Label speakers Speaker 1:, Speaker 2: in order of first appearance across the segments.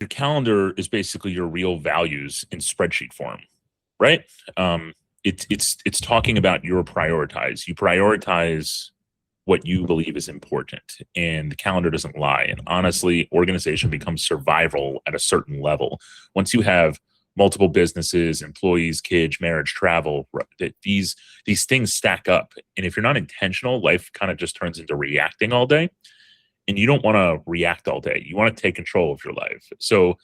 Speaker 1: Your calendar is basically your real values in spreadsheet form, right? It's talking about your prioritize. You prioritize what you believe is important, and the calendar doesn't lie. And honestly, organization becomes survival at a certain level. Once you have multiple businesses, employees, kids, marriage, travel, these things stack up. And if you're not intentional, life kind of just turns into reacting all day. And you don't want to react all day. You want to take control of your life. So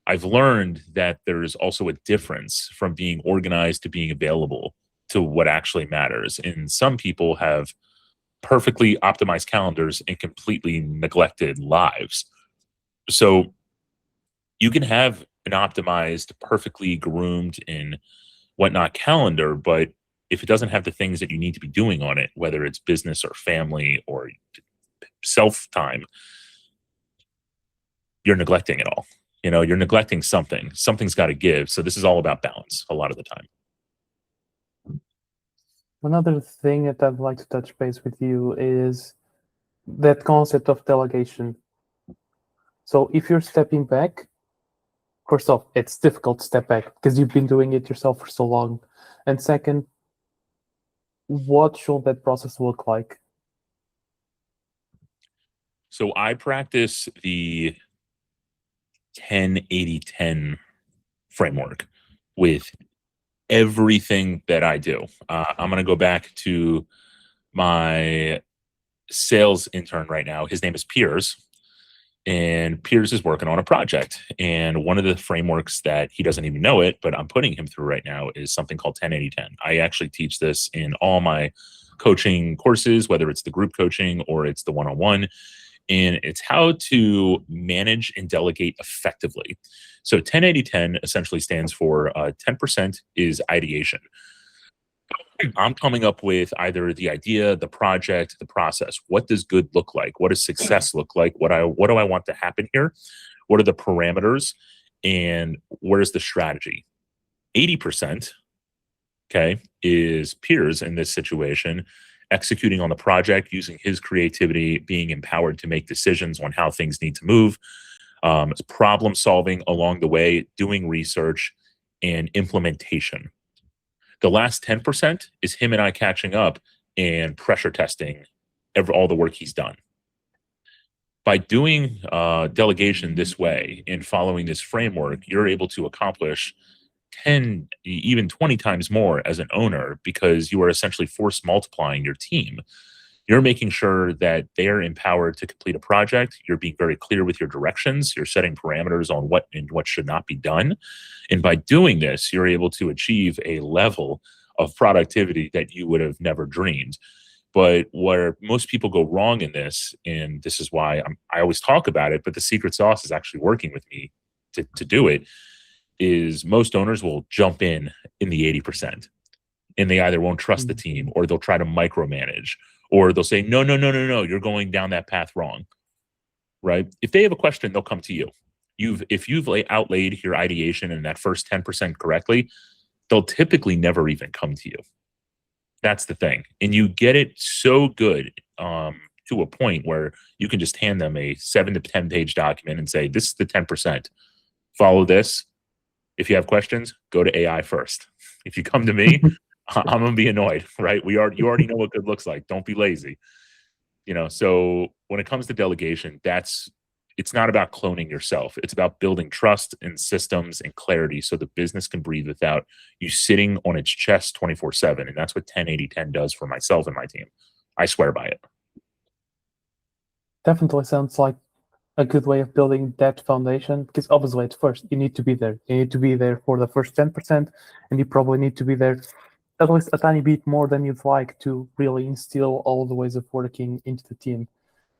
Speaker 1: I've learned that there's also a difference from being organized to being available to what actually matters. And some people have perfectly optimized calendars and completely neglected lives. So you can have an optimized, perfectly groomed and whatnot calendar, but if it doesn't have the things that you need to be doing on it, whether it's business or family or self time, you're neglecting it all. You're neglecting something. Something's got to give. So this is all about balance a lot of the time.
Speaker 2: Another thing that I'd like to touch base with you is that concept of delegation. So if you're stepping back, first off, it's difficult to step back because you've been doing it yourself for so long. And second, what should that process look like?
Speaker 1: So I practice the 10-80-10 framework with everything that I do. I'm going to go back to my sales intern right now. His name is Piers, and Piers is working on a project. And one of the frameworks that he doesn't even know it, but I'm putting him through right now is something called 10-80-10. I actually teach this in all my coaching courses, whether it's the group coaching or it's the one-on-one. And it's how to manage and delegate effectively. So 10-80-10 essentially stands for 10% is ideation. I'm coming up with either the idea, the project, the process. What does good look like? What does success look like? What do I want to happen here? What are the parameters? And where's the strategy? 80%, okay, is Piers in this situation, executing on the project, using his creativity, being empowered to make decisions on how things need to move, problem solving along the way, doing research, and implementation. The last 10% is him and I catching up and pressure testing all the work he's done. By doing delegation this way and following this framework, you're able to accomplish 10, even 20 times more as an owner because you are essentially force multiplying your team. You're making sure that they're empowered to complete a project. You're being very clear with your directions. You're setting parameters on what and what should not be done. And by doing this, you're able to achieve a level of productivity that you would have never dreamed. But where most people go wrong in this, and this is why I always talk about it, but the secret sauce is actually working with me to do it, is most owners will jump in the 80%. And they either won't trust the team or they'll try to micromanage or they'll say, no, you're going down that path wrong, right? If they have a question, they'll come to you. If you've outlaid your ideation in that first 10% correctly, they'll typically never even come to you. That's the thing. And you get it so good to a point where you can just hand them a 7 to 10 page document and say, this is the 10%. Follow this. If you have questions, go to AI first. If you come to me, I'm going to be annoyed, right? You already know what good looks like. Don't be lazy. So when it comes to delegation, it's not about cloning yourself. It's about building trust and systems and clarity so the business can breathe without you sitting on its chest 24/7. And that's what 10-80-10 does for myself and my team. I swear by it.
Speaker 2: Definitely sounds like a good way of building that foundation, because obviously at first you need to be there. You need to be there for the first 10%, and you probably need to be there at least a tiny bit more than you'd like to really instill all the ways of working into the team.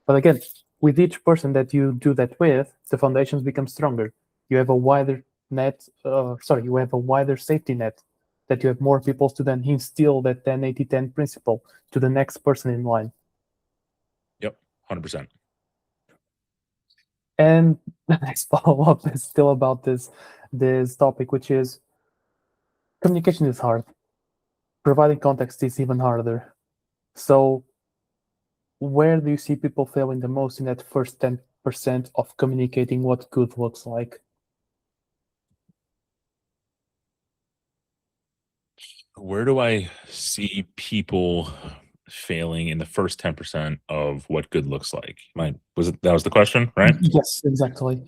Speaker 2: But again, with each person that you do that with, the foundations become stronger. You have a wider net, you have a wider safety net, that you have more people to then instill that 10-80-10 principle to the next person in line.
Speaker 1: Yep, 100%.
Speaker 2: And the next follow-up is still about this topic, which is communication is hard. Providing context is even harder. So where do you see people failing the most in that first of communicating what good looks like.
Speaker 1: Where do I see people failing in the first 10% of what good looks like? That was the question, right?
Speaker 2: Yes, exactly.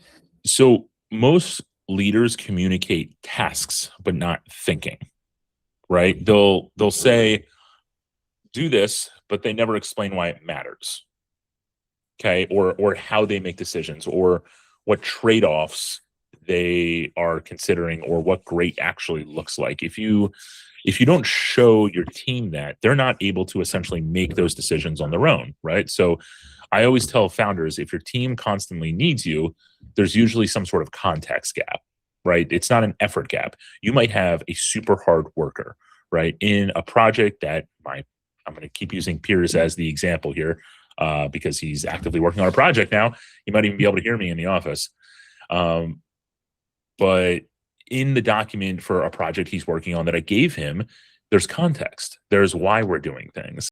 Speaker 1: So most leaders communicate tasks, but not thinking, right? They'll say, do this, but they never explain why it matters. Okay. Or how they make decisions or what trade-offs they are considering or what great actually looks like. If you don't show your team that, they're not able to essentially make those decisions on their own, right? So I always tell founders, if your team constantly needs you, there's usually some sort of context gap, right? It's not an effort gap. You might have a super hard worker, right? In a project that I'm going to keep using Piers as the example here because he's actively working on a project now. He might even be able to hear me in the office. But in the document for a project he's working on that I gave him, there's context. There's why we're doing things.